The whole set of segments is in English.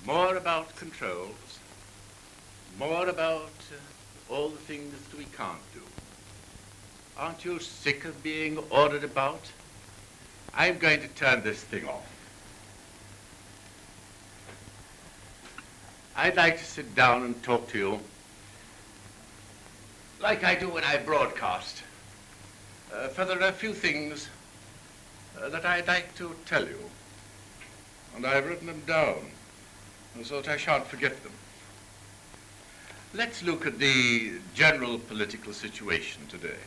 more about controls, more about all the things that we can't do. Aren't you sick of being ordered about? I'm going to turn this thing off. I'd like to sit down and talk to you like I do when I broadcast. For there are a few things that I'd like to tell you, and I've written them down so that I shan't forget them. Let's look at the general political situation today.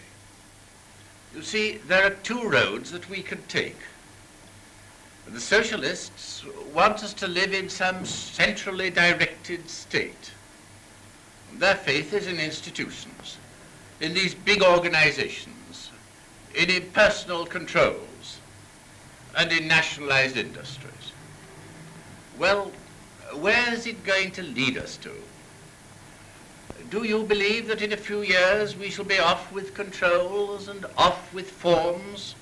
You see, there are two roads that we can take. The socialists want us to live in some centrally directed state. Their faith is in institutions, in these big organizations, in impersonal controls, and in nationalized industries. Well, where is it going to lead us to? Do you believe that in a few years we shall be off with controls and off with forms?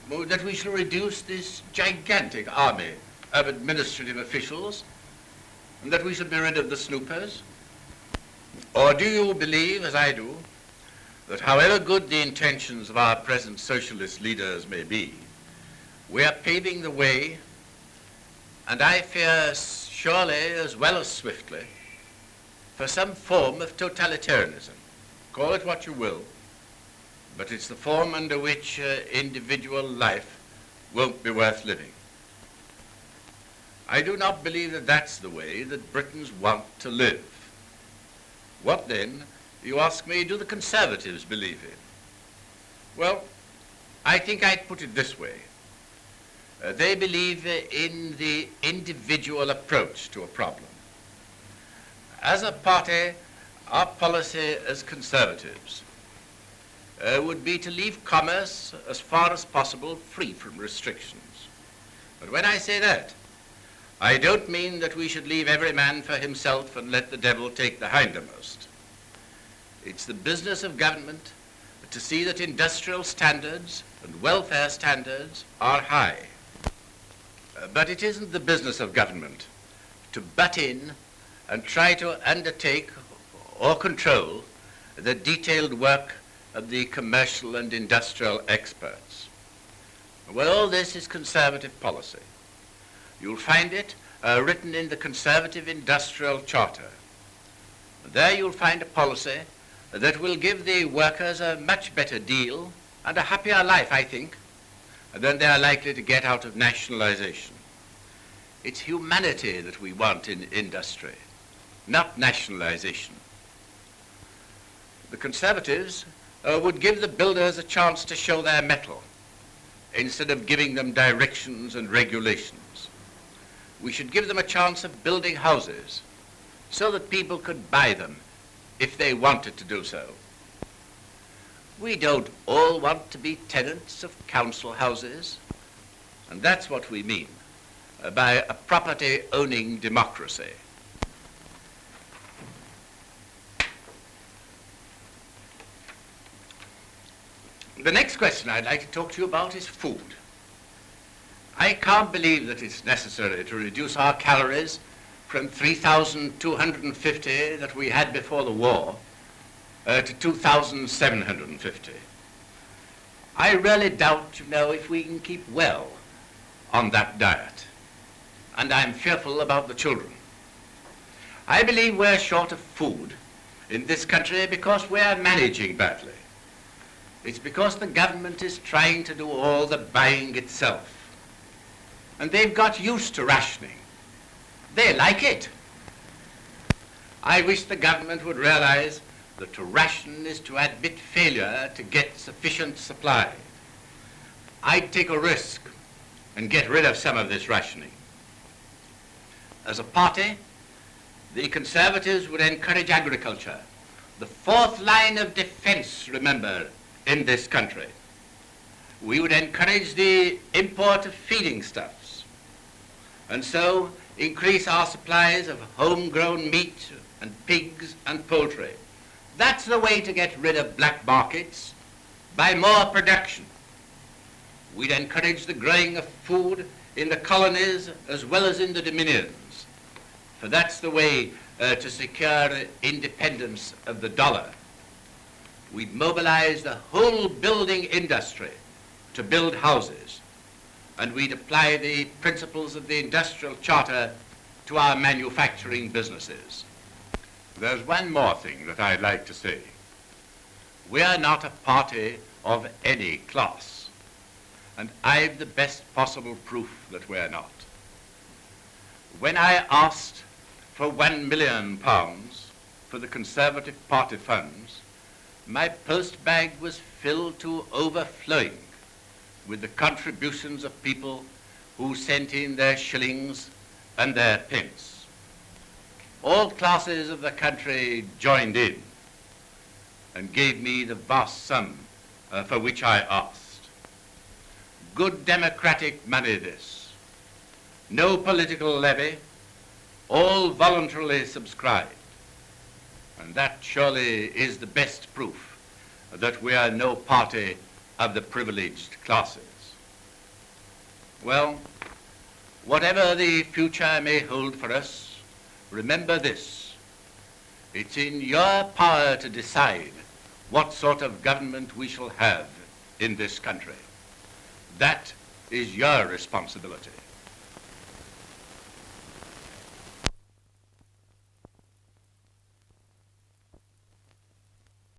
That we shall reduce this gigantic army of administrative officials, and that we shall be rid of the snoopers? Or do you believe, as I do, that however good the intentions of our present socialist leaders may be, we are paving the way, and I fear surely as well as swiftly, for some form of totalitarianism? Call it what you will, but it's the form under which individual life won't be worth living. I do not believe that that's the way that Britons want to live. What then, you ask me, do the Conservatives believe in? Well, I think I'd put it this way. They believe in the individual approach to a problem. As a party, our policy as Conservatives would be to leave commerce as far as possible free from restrictions. But when I say that, I don't mean that we should leave every man for himself and let the devil take the hindermost. It's the business of government to see that industrial standards and welfare standards are high. But it isn't the business of government to butt in and try to undertake or control the detailed work of the commercial and industrial experts. Well, all this is Conservative policy. You'll find it written in the Conservative Industrial Charter. There you'll find a policy that will give the workers a much better deal and a happier life, I think, than they are likely to get out of nationalization. It's humanity that we want in industry, not nationalization. The Conservatives would give the builders a chance to show their mettle instead of giving them directions and regulations. We should give them a chance of building houses so that people could buy them if they wanted to do so. We don't all want to be tenants of council houses, and that's what we mean by a property-owning democracy. The next question I'd like to talk to you about is food. I can't believe that it's necessary to reduce our calories from 3,250 that we had before the war to 2,750. I really doubt, you know, if we can keep well on that diet. And I'm fearful about the children. I believe we're short of food in this country because we're managing badly. It's because the government is trying to do all the buying itself. And they've got used to rationing. They like it. I wish the government would realize that to ration is to admit failure to get sufficient supply. I'd take a risk and get rid of some of this rationing. As a party, the Conservatives would encourage agriculture, the fourth line of defense, remember, in this country. We would encourage the import of feeding stuffs, and so increase our supplies of homegrown meat and pigs and poultry. That's the way to get rid of black markets, by more production. We'd encourage the growing of food in the colonies as well as in the dominions. for that's the way to secure independence of the dollar. We'd mobilize the whole building industry to build houses, and we'd apply the principles of the industrial charter to our manufacturing businesses. There's one more thing that I'd like to say. We are not a party of any class, and I've the best possible proof that we're not. When I asked for £1 million for the Conservative Party funds, my post bag was filled to overflowing with the contributions of people who sent in their shillings and their pence. All classes of the country joined in and gave me the vast sum for which I asked. Good democratic money this. No political levy, all voluntarily subscribed. And that surely is the best proof that we are no party of the privileged classes. Well, whatever the future may hold for us, remember this: it's in your power to decide what sort of government we shall have in this country. That is your responsibility.